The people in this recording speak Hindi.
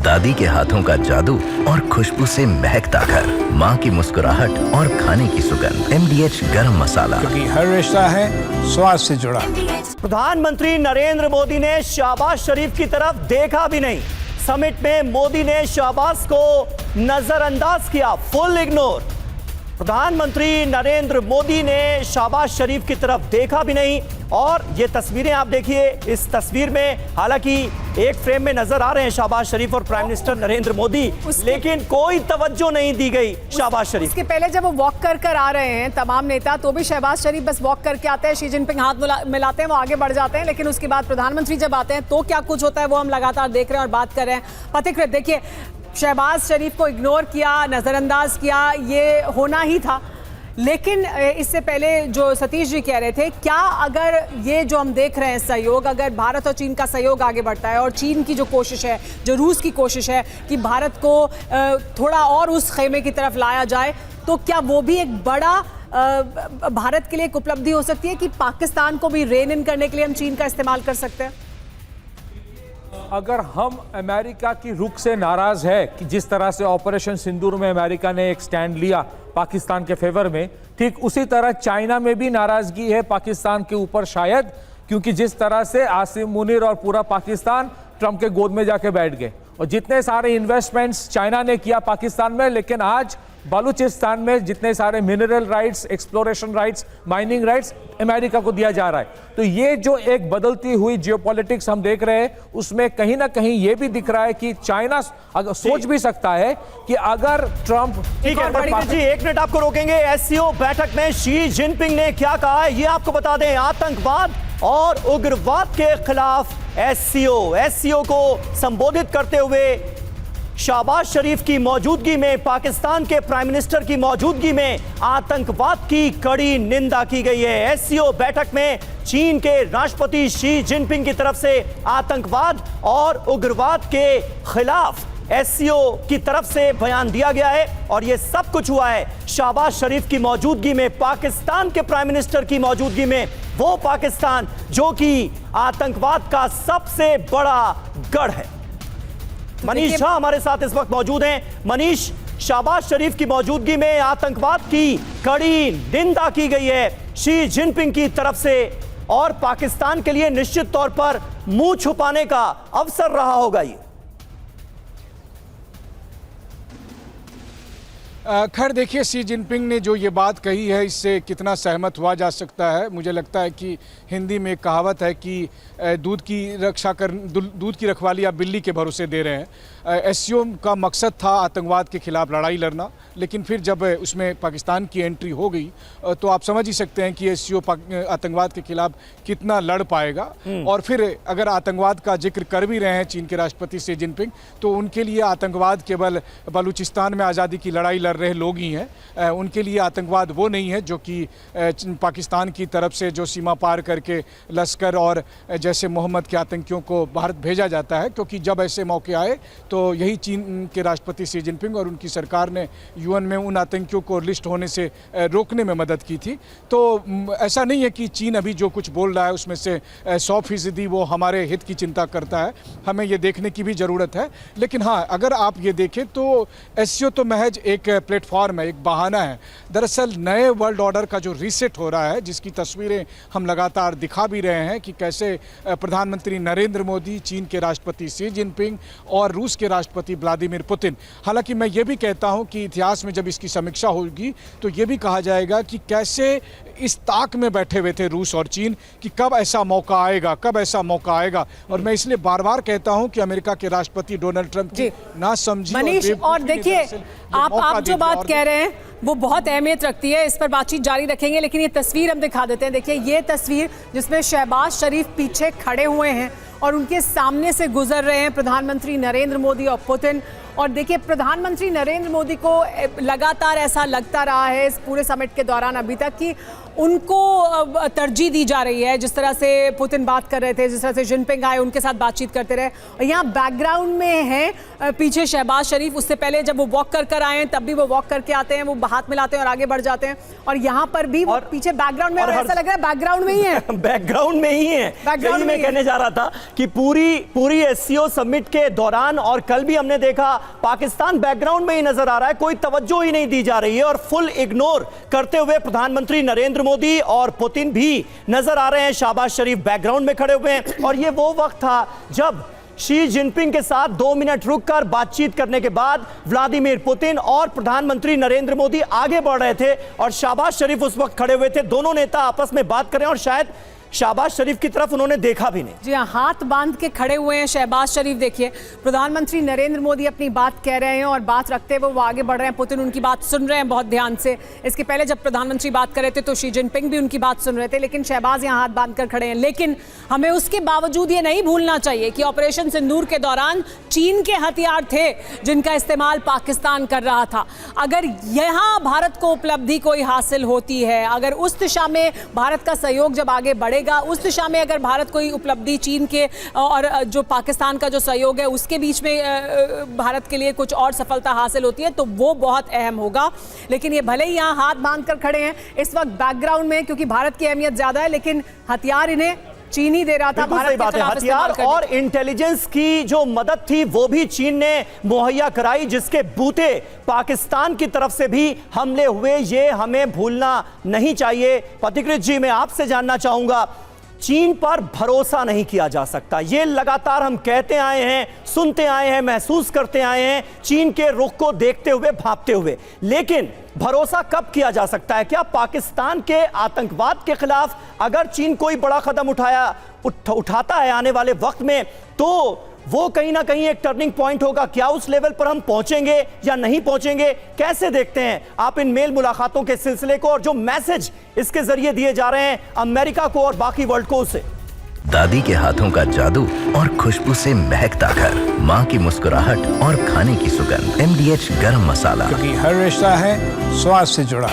दादी के हाथों का जादू और खुशबू से महकता घर, माँ की मुस्कुराहट और खाने की सुगंध। MDH गरम मसाला, क्योंकि हर रिश्ता है स्वाद से जुड़ा। प्रधानमंत्री नरेंद्र मोदी ने शहबाज शरीफ की तरफ देखा भी नहीं। समिट में मोदी ने शहबाज को नजरअंदाज किया, फुल इग्नोर। प्रधानमंत्री नरेंद्र मोदी ने शहबाज शरीफ की तरफ देखा भी नहीं। और ये तस्वीरें आप देखिए, इस तस्वीर में हालांकि एक फ्रेम में नजर आ रहे हैं शहबाज शरीफ और प्राइम मिनिस्टर नरेंद्र मोदी, लेकिन कोई तवज्जो नहीं दी गई शहबाज शरीफ। इसके पहले जब वो वॉक कर आ रहे हैं तमाम नेता, तो भी शहबाज शरीफ बस वॉक करके आते हैं, शी जिनपिंग हाथ मिलाते हैं, वो आगे बढ़ जाते हैं। लेकिन उसके बाद प्रधानमंत्री जब आते हैं तो क्या कुछ होता है वो हम लगातार देख रहे हैं और बात कर रहे हैं। पथिकृत देखिए, शहबाज शरीफ को इग्नोर किया, नजरअंदाज किया, ये होना ही था। लेकिन इससे पहले जो सतीश जी कह रहे थे, क्या अगर ये जो हम देख रहे हैं सहयोग, अगर भारत और चीन का सहयोग आगे बढ़ता है और चीन की जो कोशिश है, जो रूस की कोशिश है कि भारत को थोड़ा और उस खेमे की तरफ लाया जाए, तो क्या वो भी एक बड़ा भारत के लिए एक उपलब्धि हो सकती है कि पाकिस्तान को भी रेन इन करने के लिए हम चीन का इस्तेमाल कर सकते हैं? अगर हम अमेरिका की रुख से नाराज है कि जिस तरह से ऑपरेशन सिंदूर में अमेरिका ने एक स्टैंड लिया पाकिस्तान के फेवर में, ठीक उसी तरह चाइना में भी नाराजगी है पाकिस्तान के ऊपर, शायद क्योंकि जिस तरह से आसिम मुनीर और पूरा पाकिस्तान ट्रंप के गोद में जाके बैठ गए और जितने सारे इन्वेस्टमेंट्स चाइना ने किया पाकिस्तान में, लेकिन आज बलूचिस्तान में जितने सारे mineral rights, exploration rights, mining rights America को दिया जा रहा है। तो ये जो एक बदलती हुई जियोपॉलिटिक्स हम देख रहे हैं, उसमें कहीं ना कहीं ये भी दिख रहा है कि चाइना अगर सोच भी सकता है कि अगर ट्रंप। ठीक है जी, एक मिनट आपको रोकेंगे। SCO बैठक में शी जिनपिंग ने क्या कहा है ये आपको बता दें। आतंकवाद और उग्रवाद के खिलाफ SCO को संबोधित करते हुए शहबाज शरीफ की मौजूदगी में, पाकिस्तान के प्राइम मिनिस्टर की मौजूदगी में आतंकवाद की कड़ी निंदा की गई है। SCO बैठक में चीन के राष्ट्रपति शी जिनपिंग की तरफ से आतंकवाद और उग्रवाद के खिलाफ SCO की तरफ से बयान दिया गया है और यह सब कुछ हुआ है शहबाज शरीफ की मौजूदगी में, पाकिस्तान के प्राइम मिनिस्टर की मौजूदगी में। वो पाकिस्तान जो कि आतंकवाद का सबसे बड़ा गढ़ है। मनीष झा हमारे साथ इस वक्त मौजूद हैं। मनीष, शहबाज शरीफ की मौजूदगी में आतंकवाद की कड़ी निंदा की गई है शी जिनपिंग की तरफ से और पाकिस्तान के लिए निश्चित तौर पर मुंह छुपाने का अवसर रहा होगा ये। खैर देखिए, शी जिनपिंग ने जो ये बात कही है इससे कितना सहमत हुआ जा सकता है। मुझे लगता है कि हिंदी में एक कहावत है कि दूध की रखवाली आप बिल्ली के भरोसे दे रहे हैं। SCO का मकसद था आतंकवाद के खिलाफ लड़ाई लड़ना, लेकिन फिर जब उसमें पाकिस्तान की एंट्री हो गई तो आप समझ ही सकते हैं कि SCO आतंकवाद के खिलाफ कितना लड़ पाएगा। और फिर अगर आतंकवाद का जिक्र कर भी रहे हैं चीन के राष्ट्रपति शी जिनपिंग, तो उनके लिए आतंकवाद केवल बलूचिस्तान में आज़ादी की लड़ाई लड़ रहे लोग ही हैं। उनके लिए आतंकवाद वो नहीं है जो कि पाकिस्तान की तरफ से जो सीमा पार करके लश्कर और जैसे मोहम्मद के आतंकियों को भारत भेजा जाता है, क्योंकि जब ऐसे मौके आए तो यही चीन के राष्ट्रपति शी जिनपिंग और उनकी सरकार ने UN में उन आतंकियों को लिस्ट होने से रोकने में मदद की थी। तो ऐसा नहीं है कि चीन अभी जो कुछ बोल रहा है उसमें से 100% वो हमारे हित की चिंता करता है, हमें ये देखने की भी ज़रूरत है। लेकिन हाँ, अगर आप ये देखें तो SCO तो महज एक प्लेटफॉर्म है, एक बहाना है। दरअसल नए वर्ल्ड ऑर्डर का जो रीसेट हो रहा है, जिसकी तस्वीरें हम लगातार दिखा भी रहे हैं कि कैसे प्रधानमंत्री नरेंद्र मोदी, चीन के राष्ट्रपति शी जिनपिंग और रूस के राष्ट्रपति व्लादिमीर पुतिन, हालांकि मैं ये भी कहता हूं कि इतिहास में जब इसकी समीक्षा होगी तो ये भी कहा जाएगा कि कैसे इस ताक में बैठे हुए थे रूस और चीन कि कब ऐसा मौका आएगा, कब ऐसा मौका आएगा। और मैं इसलिए बार बार कहता हूं कि अमेरिका के राष्ट्रपति डोनाल्ड ट्रंप की ना समझी मनीष, और देखिए आप जो बात कह रहे हैं वो बहुत अहमियत रखती है, इस पर बातचीत जारी रखेंगे। लेकिन ये तस्वीर हम दिखा देते हैं। देखिए ये तस्वीर जिसमें शहबाज शरीफ पीछे खड़े हुए हैं और उनके सामने से गुजर रहे हैं प्रधानमंत्री नरेंद्र मोदी और पुतिन। और देखिए, प्रधानमंत्री नरेंद्र मोदी को लगातार ऐसा लगता रहा है इस पूरे समिट के दौरान अभी तक कि उनको तरजीह दी जा रही है। जिस तरह से पुतिन बात कर रहे थे, जिस तरह से जिनपिंग आए उनके साथ बातचीत करते रहे। और यहाँ बैकग्राउंड में है पीछे शहबाज शरीफ, उससे पहले जब वो वॉक कर आए हैं तब भी वो वॉक करके आते हैं, वो हाथ मिलाते हैं और आगे बढ़ जाते हैं। और यहाँ पर भी वो पीछे बैकग्राउंड में, ऐसा लग रहा है बैकग्राउंड में ही है। बैकग्राउंड में ही है, बैकग्राउंड में कहने जा रहा था कि पूरी एससीओ समिट के दौरान और कल भी हमने देखा पाकिस्तान बैकग्राउंड में ही नजर आ रहा है, कोई तवज्जो ही नहीं दी जा रही है और फुल इग्नोर करते हुए प्रधानमंत्री नरेंद्र मोदी और पुतिन भी नजर आ रहे हैं। शहबाज शरीफ बैकग्राउंड में खड़े हुए हैं और ये वो वक्त था जब शी जिनपिंग के साथ 2 मिनट रुककर बातचीत करने के बाद व्लादिमीर पुतिन और प्रधानमंत्री नरेंद्र मोदी आगे बढ़ रहे थे और शहबाज शरीफ उस वक्त खड़े हुए थे। दोनों नेता आपस में बात कर रहे हैं और शायद शहबाज शरीफ की तरफ उन्होंने देखा भी नहीं। जी हाँ, हाथ बांध के खड़े हुए हैं शहबाज शरीफ। देखिए, प्रधानमंत्री नरेंद्र मोदी अपनी बात कह रहे हैं और बात रखते हुए वो आगे बढ़ रहे हैं। पुतिन उनकी बात सुन रहे हैं बहुत ध्यान से। इसके पहले जब प्रधानमंत्री बात कर रहे थे तो शी जिनपिंग भी उनकी बात सुन रहे थे, लेकिन शहबाज यहाँ हाथ बांध कर खड़े हैं। लेकिन हमें उसके बावजूद ये नहीं भूलना चाहिए कि ऑपरेशन सिंदूर के दौरान चीन के हथियार थे जिनका इस्तेमाल पाकिस्तान कर रहा था। अगर यहाँ भारत को उपलब्धि कोई हासिल होती है, अगर उस दिशा में भारत का सहयोग जब आगे बढ़ेगा, उस दिशा में अगर भारत कोई उपलब्धि चीन के और जो पाकिस्तान का जो सहयोग है उसके बीच में भारत के लिए कुछ और सफलता हासिल होती है तो वो बहुत अहम होगा। लेकिन ये भले ही यहाँ हाथ बांध कर खड़े हैं इस वक्त बैकग्राउंड में, क्योंकि भारत की अहमियत ज्यादा है, लेकिन हथियार इन्हें चीन ही दे रहा था। भारत बात है, हथियार और इंटेलिजेंस की जो मदद थी वो भी चीन ने मुहैया कराई, जिसके बूते पाकिस्तान की तरफ से भी हमले हुए, ये हमें भूलना नहीं चाहिए। पथिकृत जी, मैं आपसे जानना चाहूंगा, चीन पर भरोसा नहीं किया जा सकता, ये लगातार हम कहते आए हैं, सुनते आए हैं, महसूस करते आए हैं, चीन के रुख को देखते हुए, भांपते हुए। लेकिन भरोसा कब किया जा सकता है? क्या पाकिस्तान के आतंकवाद के खिलाफ अगर चीन कोई बड़ा कदम उठाता है आने वाले वक्त में, तो वो कहीं ना कहीं एक टर्निंग पॉइंट होगा? क्या उस लेवल पर हम पहुंचेंगे या नहीं पहुंचेंगे? कैसे देखते हैं आप इन मेल मुलाकातों के सिलसिले को और जो मैसेज इसके जरिए दिए जा रहे हैं अमेरिका को और बाकी वर्ल्ड को उसे? दादी के हाथों का जादू और खुशबू से महकता घर, माँ की मुस्कुराहट और खाने की सुगंध। MDH गरम मसाला, क्योंकि हर रिश्ता है स्वाद से जुड़ा।